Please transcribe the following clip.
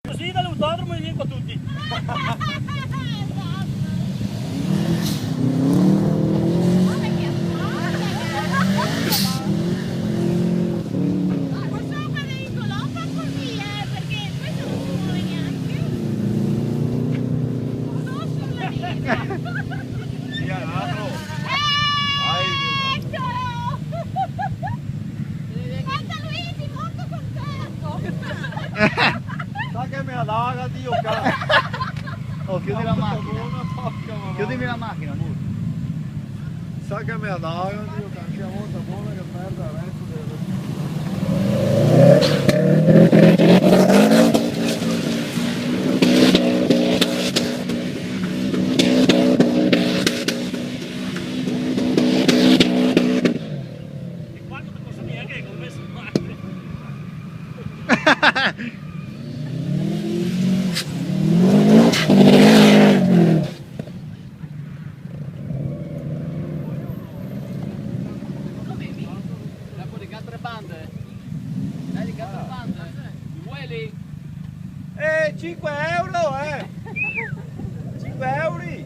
Così dall'autodromo e vieni con tutti. Sa che mi allaga, Dio cazzo. Oh, chiudi la macchina. Chiudimi la macchina, amore. Sa che mi allaga, Dio cazzo. Che volta buona che perde il resto delle... Dai, gatto bande. Vuoi? 5 euro, 5 euro!